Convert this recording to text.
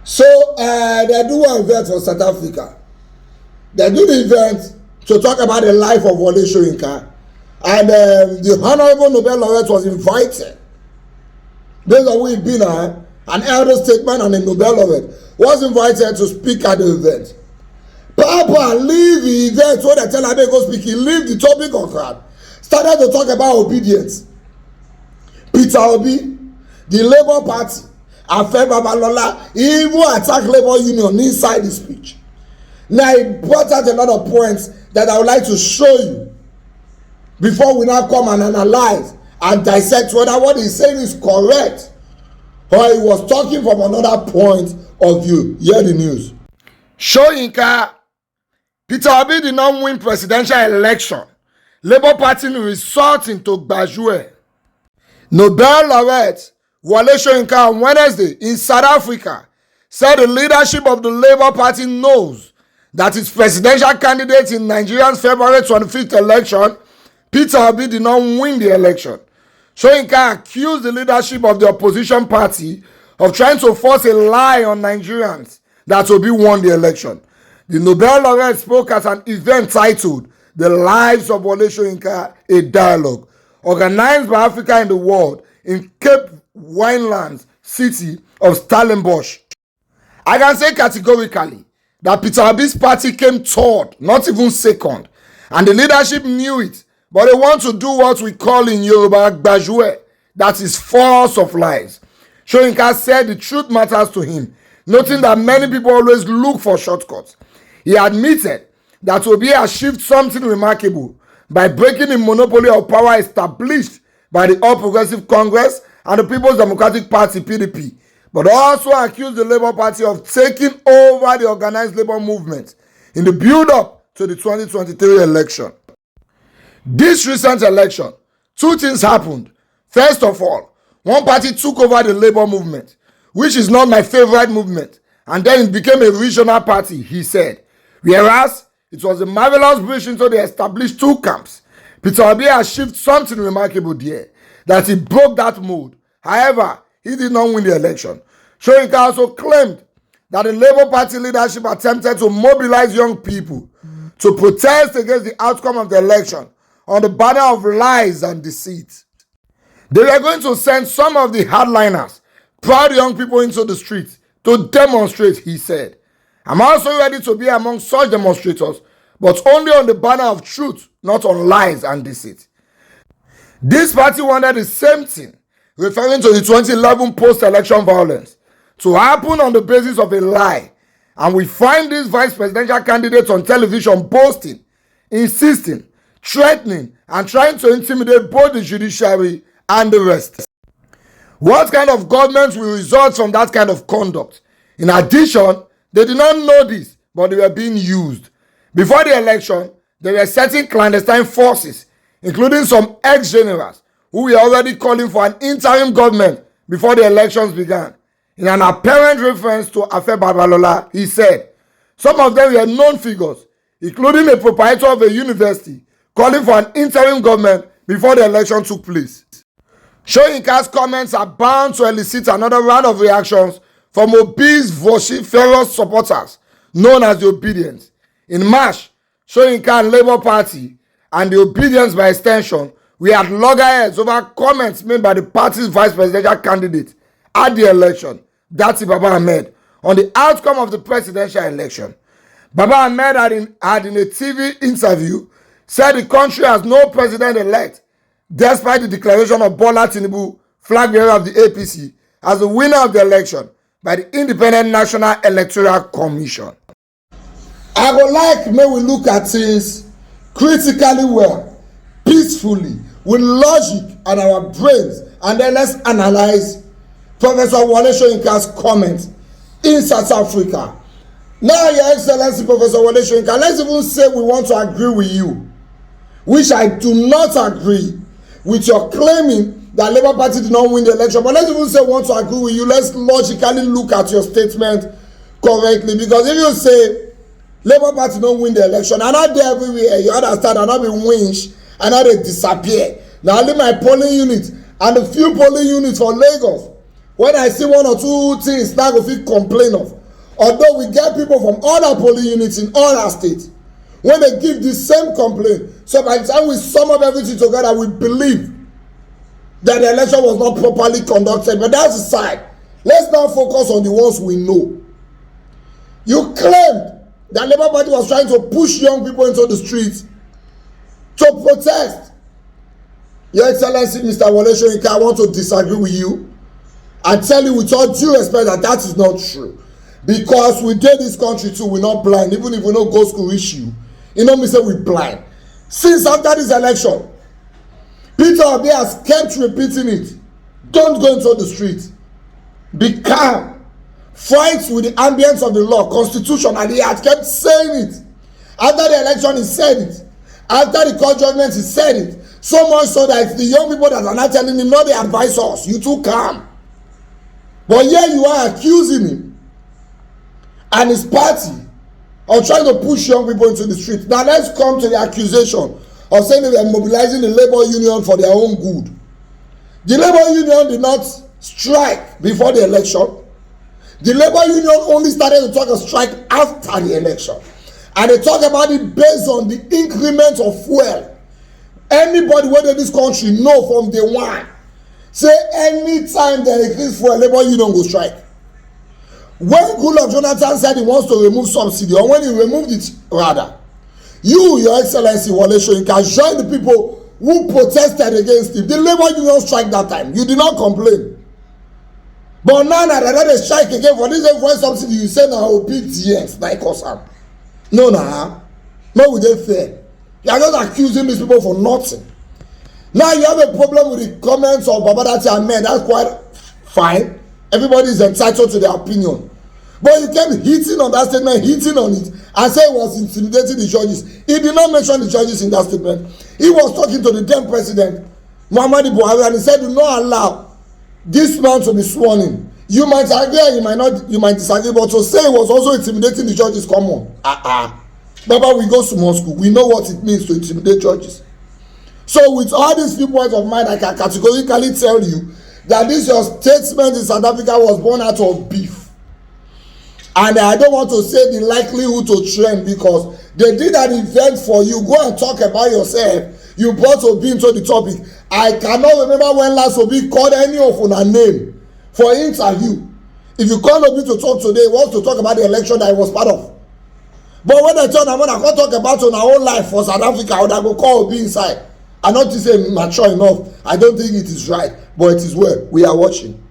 So they do one event for South Africa. They do the event to talk about the life of Wole Soyinka, and the Honorable Nobel Laureate was invited. Based on who he been an elder statesman and a Nobel Laureate was invited to speak at the event. Papa leave the event when they tell him to go speak. He leave the topic of that. Started to talk about Obidients. Peter Obi, the Labour Party, Afe Babalola, he even attacked Labour Union inside the speech. Now he brought out a lot of points that I would like to show you before we now come and analyze and dissect whether what he's saying is correct or he was talking from another point of view. Hear the news. Soyinka, Peter Obi did not win presidential election. Labour Party resort into gbajue. Nobel laureate Wole Soyinka on Wednesday in South Africa said the leadership of the Labour Party knows that its presidential candidate in Nigeria's February 25th election, Peter Obi, did not win the election. Soyinka accused the leadership of the opposition party of trying to force a lie on Nigerians that Obi won the election. The Nobel laureate spoke at an event titled The Lives of Wole Soyinka, a Dialogue, organized by Africa in the World in Cape Winelands city of Stellenbosch. I can say categorically that Peter Obi's party came third, not even second, and the leadership knew it, but they want to do what we call in Yoruba gbajue, that is force of lies. Soyinka said the truth matters to him, noting that many people always look for shortcuts. He admitted that Obi achieved something remarkable by breaking the monopoly of power established by the All Progressive Congress and the People's Democratic Party (PDP), but also accused the Labour Party of taking over the organized labor movement in the build-up to the 2023 election. This recent election, two things happened. First of all, one party took over the labor movement, which is not my favorite movement, and then it became a regional party, he said. Whereas it was a marvelous bridge into the established two camps. Peter Obi achieved something remarkable there, that he broke that mold. However, he did not win the election. Soyinka also claimed that the Labour Party leadership attempted to mobilize young people to protest against the outcome of the election on the banner of lies and deceit. They were going to send some of the hardliners, proud young people, into the streets to demonstrate, he said. I'm also ready to be among such demonstrators, but only on the banner of truth, not on lies and deceit. This party wanted the same thing, referring to the 2011 post-election violence, to happen on the basis of a lie. And we find these vice presidential candidates on television boasting, insisting, threatening, and trying to intimidate both the judiciary and the rest. What kind of government will result from that kind of conduct? In addition, they did not know this, but they were being used. Before the election, there were certain clandestine forces, including some ex-generals, who were already calling for an interim government before the elections began. In an apparent reference to Afe Babalola, he said, some of them were known figures, including a proprietor of a university, calling for an interim government before the election took place. Soyinka's comments are bound to elicit another round of reactions from Obi's vociferous supporters, known as the Obidients. In March, Soyinka and Labour Party and the Obidients by extension, we had loggerheads over comments made by the party's vice presidential candidate at the election, that's Baba Ahmed, on the outcome of the presidential election. Baba Ahmed had in a TV interview said the country has no president-elect, despite the declaration of Bola Tinubu, flag bearer of the APC, as the winner of the election by the Independent National Electoral Commission. I would like may we look at things critically well, peacefully, with logic and our brains, and then let's analyze Professor Wole Soyinka's comments in South Africa. Now, Your Excellency, Professor Wole Soyinka, let's even say we want to agree with you, which I do not agree with your claiming that Labour Party did not win the election. But let's even say we want to agree with you. Let's logically look at your statement correctly. Because if you say Labour Party don't win the election, and not there everywhere, you understand, and not be winch, and not they disappear. Now only my polling unit and the few polling units for Lagos, when I see one or two things now go fit complain of, although we get people from other polling units in all our states, when they give the same complaint, so by the time we sum up everything together, we believe that the election was not properly conducted. But that's aside. Let's now focus on the ones we know. You claimed that Labour Party was trying to push young people into the streets to protest. Your Excellency, Mr. Wole Soyinka, I want to disagree with you and tell you with all due respect that that is not true. Because we did this country too, we're not blind. Even if we don't go school issue, you know me say we blind. Since after this election, Peter Obi has kept repeating it. Don't go into the street. Be calm. Fight with the ambience of the law, constitution, and he has kept saying it. After the election, he said it. After the court judgment, he said it. So much so that the young people that are not telling him, no, they advise us. You too calm. But here you are accusing him and his party of trying to push young people into the street. Now let's come to the accusation of saying they were mobilizing the labor union for their own good. The labor union did not strike before the election. The labor union only started to talk of strike after the election. And they talk about it based on the increment of fuel. Anybody whether this country know from day one, say anytime they increase fuel, labor union go strike. When Goodluck Jonathan said he wants to remove subsidy, or when he removed it rather, you, Your Excellency Wole Soyinka, join the people who protested against him. The labor union strike that time. You did not complain. But now that they strike again for this fuel subsidy, you say now Obidients like us. No, no, we dey fair. You are just accusing these people for nothing. Now you have a problem with the comments of Babadati and men. That's quite fine. Everybody is entitled to their opinion. But you kept hitting on that statement, hitting on it, and say it was intimidating the judges. He did not mention the judges in that statement. He was talking to the then president, Muhammadu Buhari, and he said, do not allow this man to be sworn in. You might agree and you might disagree, but to say it was also intimidating the judges, come on. Baba, we go to small school. We know what it means to intimidate judges. So with all these viewpoints of mine, I can categorically tell you that this your statement in South Africa was born out of beef. And I don't want to say the likelihood to trend because they did an event for you. Go and talk about yourself. You brought Obi into the topic. I cannot remember when last Obi called any of una name for interview. If you call Obi to talk today, he wants to talk about the election that he was part of. But when I tell them, when I go talk about on our own life for South Africa, I would go call Obi inside. I not to say mature enough. I don't think it is right, but it is well. We are watching.